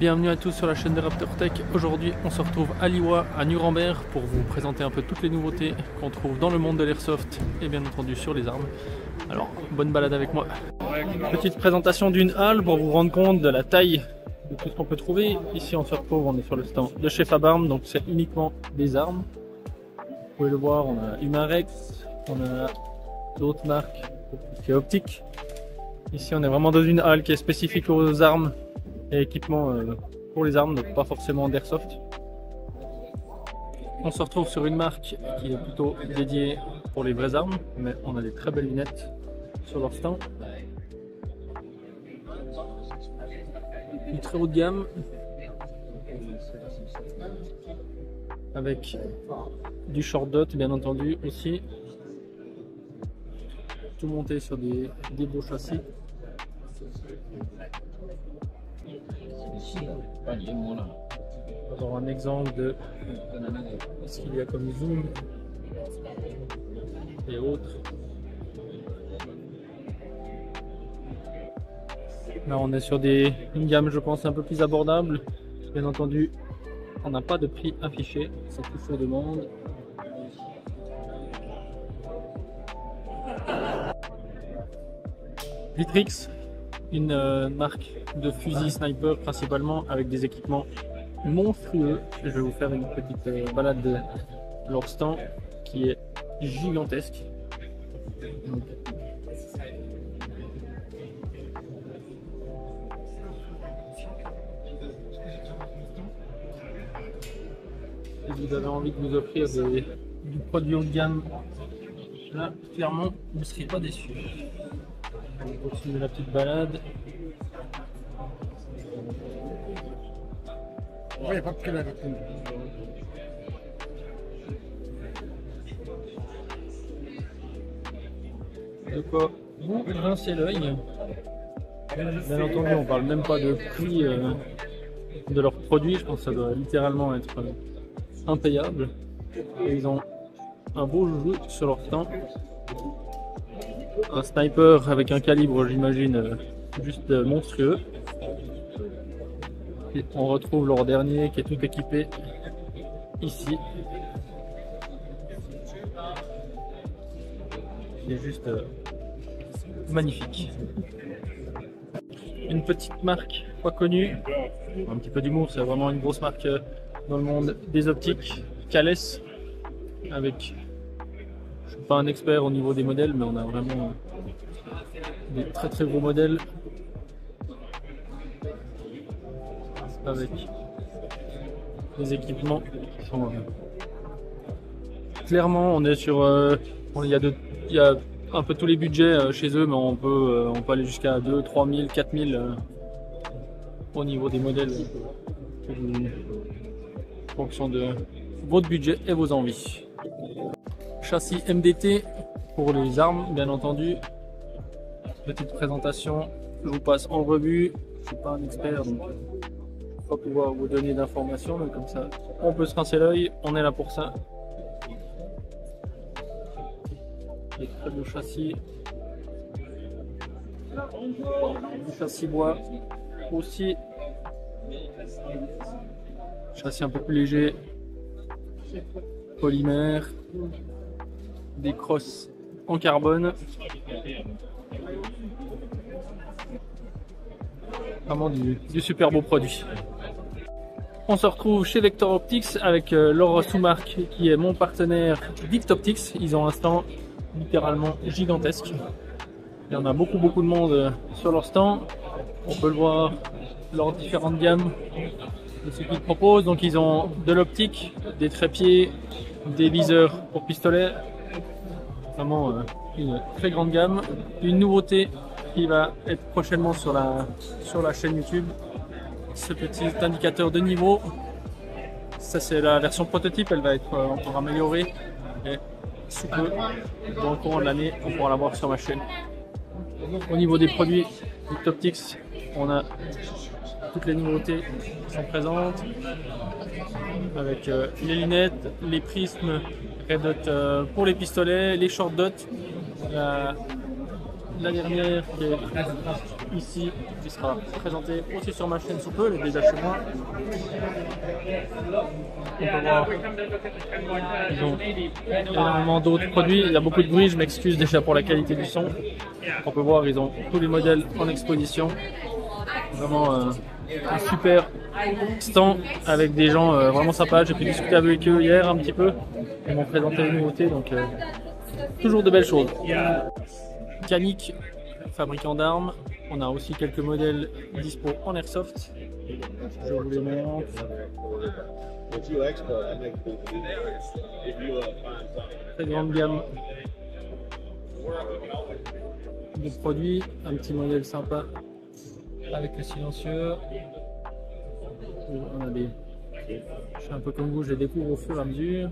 Bienvenue à tous sur la chaîne de Raptor Tech. Aujourd'hui on se retrouve à Liwa, à Nuremberg, pour vous présenter un peu toutes les nouveautés qu'on trouve dans le monde de l'airsoft et bien entendu sur les armes. Alors bonne balade avec moi. Petite présentation d'une halle pour vous rendre compte de la taille de tout ce qu'on peut trouver. Ici on se retrouve, on est sur le stand de chez Fabarm, donc c'est uniquement des armes. Vous pouvez le voir, on a Humarex, on a d'autres marques pour tout ce qui est optique. Ici on est vraiment dans une halle qui est spécifique aux armes et équipements pour les armes, donc pas forcément d'airsoft. On se retrouve sur une marque qui est plutôt dédiée pour les vraies armes, mais on a des très belles lunettes sur leur stand. Du très haut de gamme, avec du short dot bien entendu aussi. Tout monté sur des beaux châssis. On va avoir un exemple de ce qu'il y a comme zoom et autres. Là on est sur une gamme je pense un peu plus abordable. Bien entendu on n'a pas de prix affiché, c'est tout sur demande. Vitrix, une marque de fusil sniper principalement avec des équipements monstrueux. Je vais vous faire une petite balade de leur stand qui est gigantesque. Donc, si vous avez envie de vous offrir du produit haut de gamme, là clairement vous ne serez pas déçus. On continue la petite balade. Il n'y a pas de prix là. De quoi vous rincez l'œil. Bien entendu, on parle même pas de prix de leurs produits. Je pense que ça doit littéralement être impayable. Et ils ont un beau joujou sur leur stand. Un sniper avec un calibre, j'imagine, juste monstrueux. Et on retrouve leur dernier qui est tout équipé ici. Il est juste magnifique. Une petite marque pas connue, un petit peu d'humour, c'est vraiment une grosse marque dans le monde des optiques, Cales, avec, je suis pas un expert au niveau des modèles, mais on a vraiment des très très gros modèles avec des équipements qui sont clairement, on est sur il y a un peu tous les budgets chez eux, mais on peut aller jusqu'à 2, 3 000, 4 000 au niveau des modèles en fonction de votre budget et vos envies. Châssis MDT pour les armes bien entendu. Petite présentation, je vous passe en revue. Je suis pas un expert donc je vais pas pouvoir vous donner d'informations, mais comme ça on peut se rincer l'œil, on est là pour ça. Des très beaux châssis, du châssis bois aussi, châssis un peu plus léger, polymère, des crosses en carbone, vraiment du super beau produit. On se retrouve chez Vector Optics avec leur sous-marque qui est mon partenaire Dict Optics. Ils ont un stand littéralement gigantesque. Il y en a beaucoup de monde sur leur stand. On peut le voir, leurs différentes gammes de ce qu'ils proposent. Donc ils ont de l'optique, des trépieds, des viseurs pour pistolet. Vraiment une très grande gamme. Une nouveauté qui va être prochainement sur la chaîne YouTube. Ce petit indicateur de niveau. Ça c'est la version prototype, elle va être encore améliorée. Et sous peu, dans le courant de l'année, on pourra la voir sur ma chaîne. Au niveau des produits Dict Optics, on a toutes les nouveautés qui sont présentes avec les lunettes, les prismes Red Dot pour les pistolets, les short dot, la dernière qui est ici, qui sera présenté aussi sur ma chaîne sous peu, elle est déjà chez moi. On peut voir, ils ont énormément d'autres produits. Il y a beaucoup de bruit, je m'excuse déjà pour la qualité du son. On peut voir, ils ont tous les modèles en exposition. Vraiment un super stand avec des gens vraiment sympas. J'ai pu discuter avec eux hier un petit peu. Ils m'ont présenté les nouveautés, donc toujours de belles choses. Canik, fabricant d'armes. On a aussi quelques modèles dispo en airsoft. Je vous les montre. Très grande gamme de produits. Un petit modèle sympa avec le silencieux. On a des... Je suis un peu comme vous, je les découvre au fur et à mesure.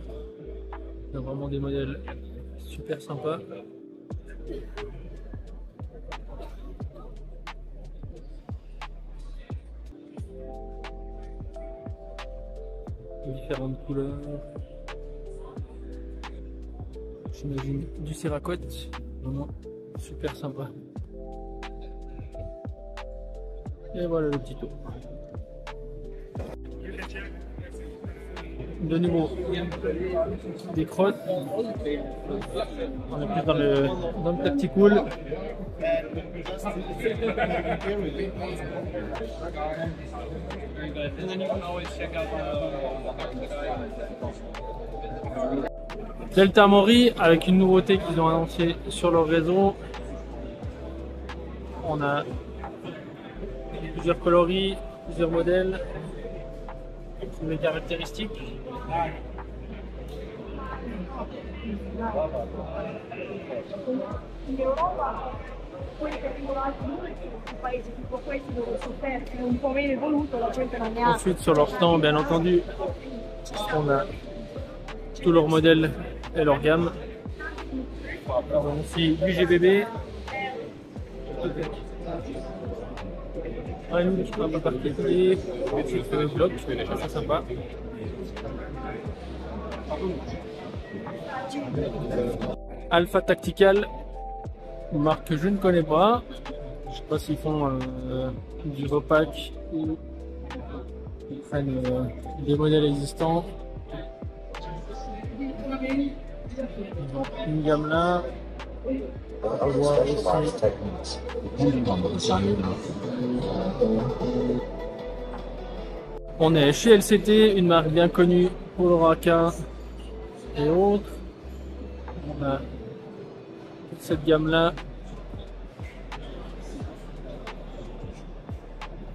Il y a vraiment des modèles super sympas. Différentes couleurs. J'imagine du Cerakote, vraiment super sympa. Et voilà le petit tour. De nouveau, des crottes. On est plus dans le tactical. Delta Mori avec une nouveauté qu'ils ont annoncée sur leur réseau. On a plusieurs coloris, plusieurs modèles, les caractéristiques. Ensuite sur leur stand, bien entendu, on a tous leurs modèles et leur gamme. Ils ont aussi du GBB. Un look un peu particulier, le bloc, c'est sympa. Alpha Tactical, une marque que je ne connais pas. Je ne sais pas s'ils font du repack ou ils prennent des modèles existants. Ils ont une gamme là. On peut voir aussi. On est chez LCT, une marque bien connue pour l'Oraka et autres. On a toute cette gamme là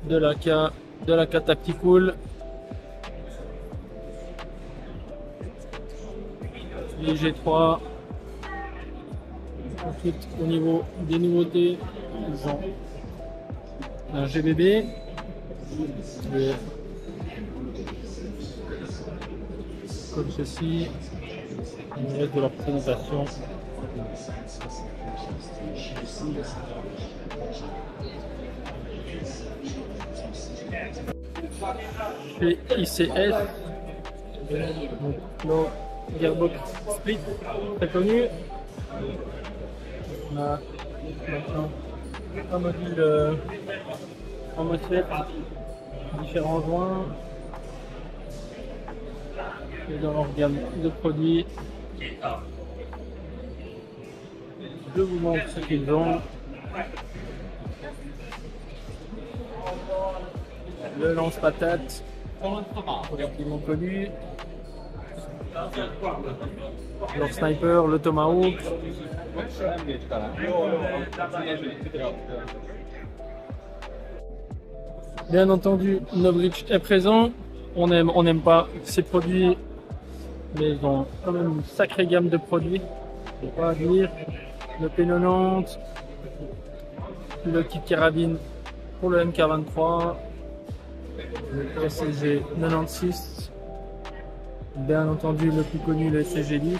de l'AK Tactical, les G3. Ensuite, au niveau des nouveautés, ils ont un GBB, comme ceci, le reste de leur présentation. Chez ICS, donc, le Gearbox Split, très connu. On a maintenant un module en MOSFET, différents joints, et dans leur gamme de produits. Je vous montre ce qu'ils ont. Le lance-patate, relativement connu. Leur sniper, le Tomahawk. Bien entendu, Nobrich est présent. On n'aime pas ces produits, mais ils ont quand même une sacrée gamme de produits. Je ne peux pas dire. Le P90, le kit carabine pour le MK23, le SCG 96. Bien entendu, le plus connu, le SCG 10.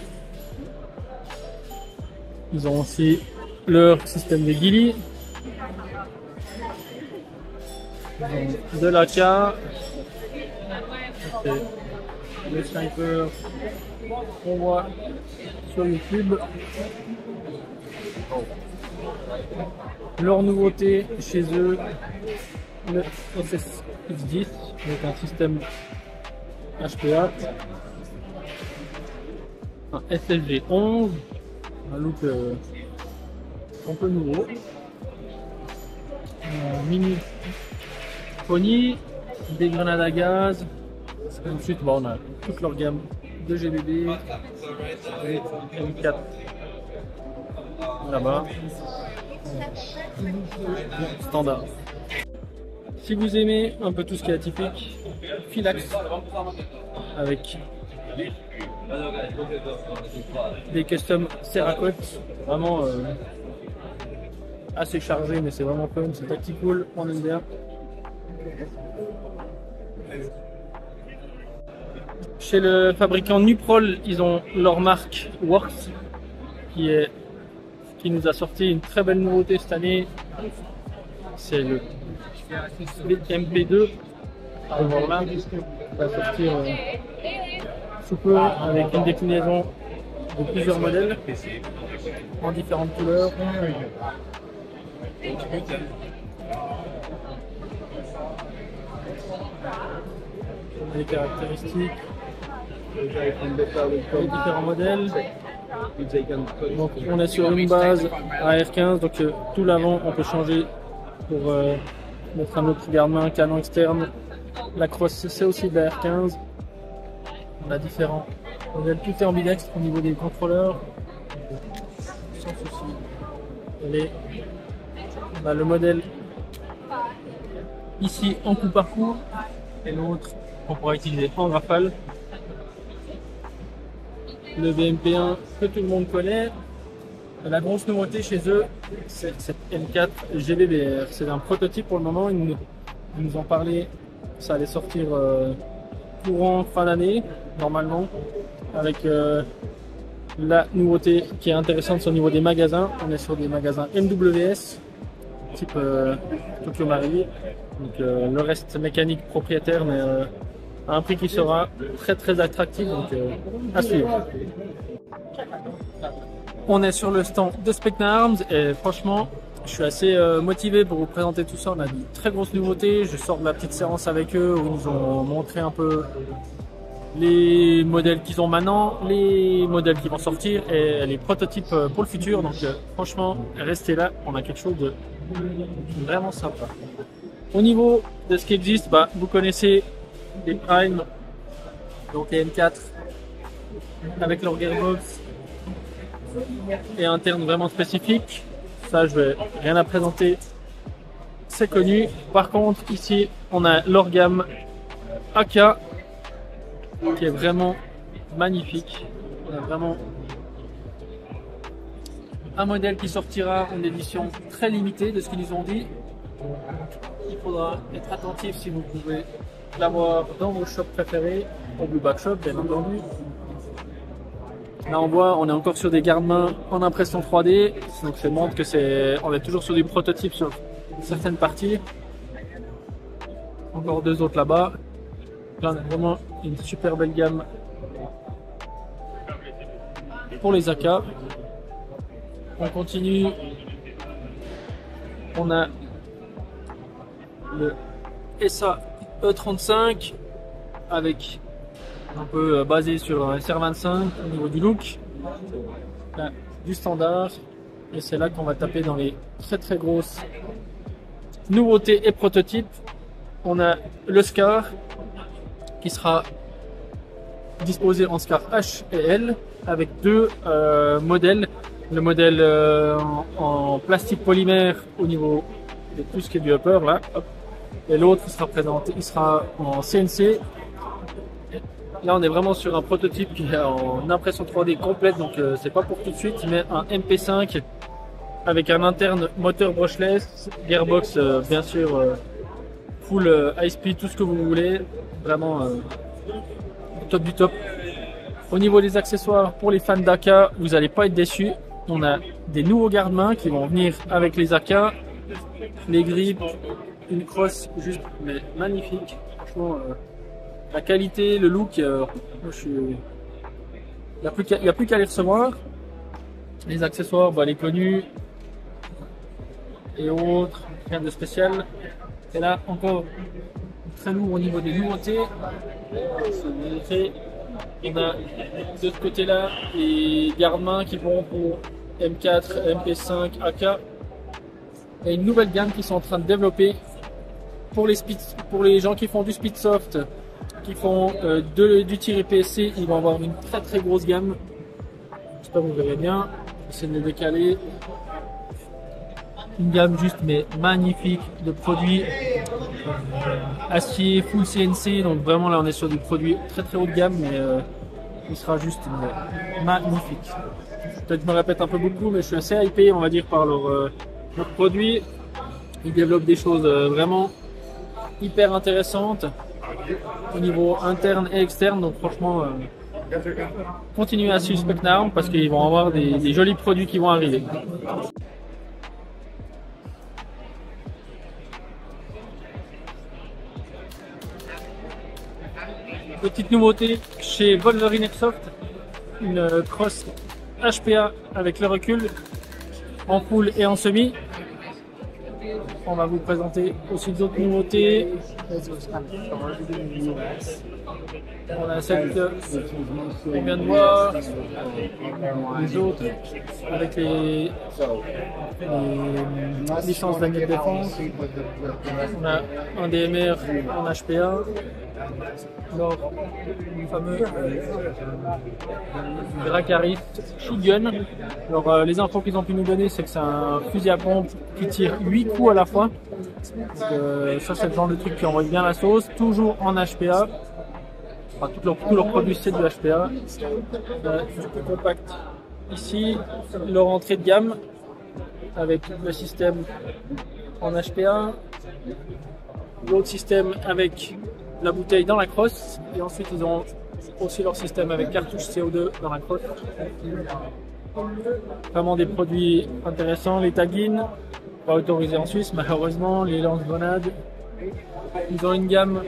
Ils ont aussi leur système de ghillie. Ils ont de l'AK. Le sniper qu'on voit sur YouTube. Leur nouveauté chez eux, le SSX10 avec un système HPA, un SLG 11, un look un peu nouveau, mini pony, des grenades à gaz. Ensuite, bon, on a toute leur gamme de GBB, M4 là-bas, standard. Si vous aimez un peu tout ce qui est atypique, Philax avec des custom Cerakote, vraiment assez chargé, mais c'est vraiment fun, c'est tactical, on aime bien. Chez le fabricant Nuprol, ils ont leur marque Works qui nous a sorti une très belle nouveauté cette année. C'est le MP2. Voilà, on va sortir sous peu avec une déclinaison de plusieurs modèles en différentes couleurs. Les caractéristiques, les différents modèles. Donc on est sur une base AR15, donc tout l'avant on peut changer pour mettre un autre garde-main, canon externe. La crosse c'est aussi de la R15. On a différents modèles, tout est ambidextre au niveau des contrôleurs, sans souci. On a le modèle ici en coup par coup et l'autre qu'on pourra utiliser en rafale. Le BMP1 que tout le monde connaît. La grosse nouveauté chez eux, c'est cette M4 GBBR. C'est un prototype pour le moment. Ils nous ont parlé, ça allait sortir courant fin d'année, normalement, avec la nouveauté qui est intéressante, c'est au niveau des magasins. On est sur des magasins MWS, type Tokyo Marui. Donc le reste mécanique propriétaire, mais à un prix qui sera très attractif, donc à suivre. On est sur le stand de Specna Arms et franchement je suis assez motivé pour vous présenter tout ça. On a de très grosses nouveautés. Je sors de la petite séance avec eux où ils nous ont montré un peu les modèles qu'ils ont maintenant, les modèles qui vont sortir et les prototypes pour le futur. Donc franchement restez là, on a quelque chose de vraiment sympa. Au niveau de ce qui existe, vous connaissez les Prime, donc les M4 avec leur gearbox et interne vraiment spécifique. Ça, je vais rien à présenter, c'est connu. Par contre, ici, on a leur gamme AK qui est vraiment magnifique. On a vraiment un modèle qui sortira en édition très limitée de ce qu'ils nous ont dit. Il faudra être attentif si vous pouvez l'avoir dans vos shops préférés, au Blue Back Shop bien entendu. Là on voit, on est encore sur des garde-mains en impression 3D, donc ça montre que on est toujours sur des prototypes sur certaines parties. Encore deux autres là-bas. Là on a vraiment une super belle gamme pour les AK. On continue. On a le SA E35 avec un peu basé sur un SR25 au niveau du look, là, du standard, et c'est là qu'on va taper dans les très grosses nouveautés et prototypes. On a le SCAR qui sera disposé en SCAR H et L avec deux modèles, le modèle en plastique polymère au niveau de tout ce qui est du upper là, hop. Et l'autre sera présenté, il sera en CNC. Là on est vraiment sur un prototype qui est en impression 3D complète, donc c'est pas pour tout de suite, mais un MP5 avec un interne moteur brushless, gearbox bien sûr full high speed, tout ce que vous voulez, vraiment top du top. Au niveau des accessoires pour les fans d'AK, vous n'allez pas être déçus. On a des nouveaux garde-mains qui vont venir avec les AK, les grips, une crosse juste mais magnifique. Franchement, la qualité, le look, il n'y a plus qu'à les recevoir. Les accessoires, les connus, et autres, rien de spécial. Et là encore très lourd au niveau des nouveautés. On a de ce côté-là les garde-mains qui vont pour M4, MP5, AK. Il y a une nouvelle gamme qui sont en train de développer pour les gens qui font du Speedsoft, qui font du tir IPSC. Ils vont avoir une très grosse gamme. J'espère que vous verrez bien. J'essaie de le décaler. Une gamme juste mais magnifique de produits acier full CNC, donc vraiment là on est sur du produit très haut de gamme, mais il sera juste magnifique. Peut-être que je me répète un peu beaucoup, mais je suis assez hypé on va dire par leurs produits. Ils développent des choses vraiment hyper intéressantes au niveau interne et externe, donc franchement continuez à suivre Specnarm parce qu'ils vont avoir des jolis produits qui vont arriver. Petite nouveauté chez Wolverine Airsoft, une crosse HPA avec le recul en full et en semi. On va vous présenter aussi d'autres nouveautés. On a celle qu'on vient de voir, les autres avec les licences d'année de défense. On a un DMR en HPA, leur fameux Dracarys Shootgun. Alors, les infos qu'ils ont pu nous donner, c'est que c'est un fusil à pompe qui tire 8 coups à la fois. Ça, c'est le genre de truc qui envoie bien la sauce, toujours en HPA. Enfin, tous leurs produits c'est du HPA. Du plus compact ici, leur entrée de gamme avec le système en HPA, l'autre système avec la bouteille dans la crosse, et ensuite ils ont aussi leur système avec cartouche CO2 dans la crosse. Vraiment des produits intéressants. Les taguines, pas autorisés en Suisse malheureusement, les lance-grenades. Ils ont une gamme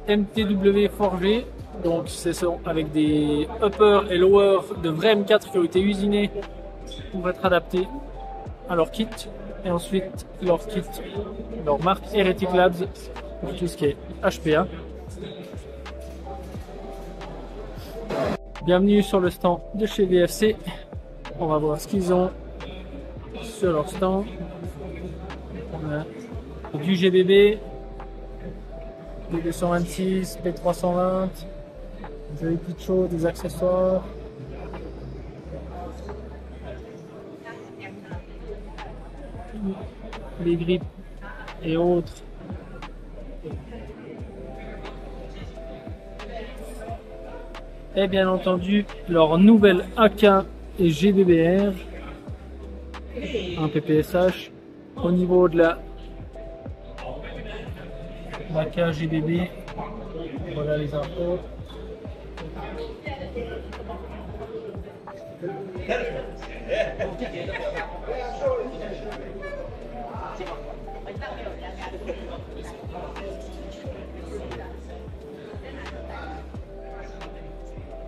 MTW forgé, donc c'est avec des uppers et lowers de vrais M4 qui ont été usinés pour être adaptés à leur kit, et ensuite leur kit, leur marque Heretic Labs pour tout ce qui est HPA. Bienvenue sur le stand de chez VFC. On va voir ce qu'ils ont sur leur stand. On a du GBB, B226, B320, des petites choses, des accessoires. Les grippes et autres. Et bien entendu, leur nouvelle AK et GBBR, un PPSH. Au niveau de la AK GBB, voilà les infos.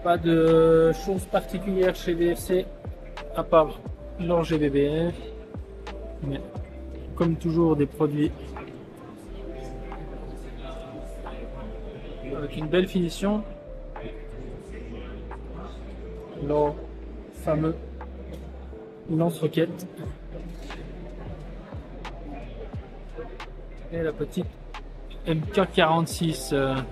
Pas de choses particulières chez VFC à part leur GBBR, mais comme toujours des produits avec une belle finition. Leur fameux lance-roquette et la petite MK46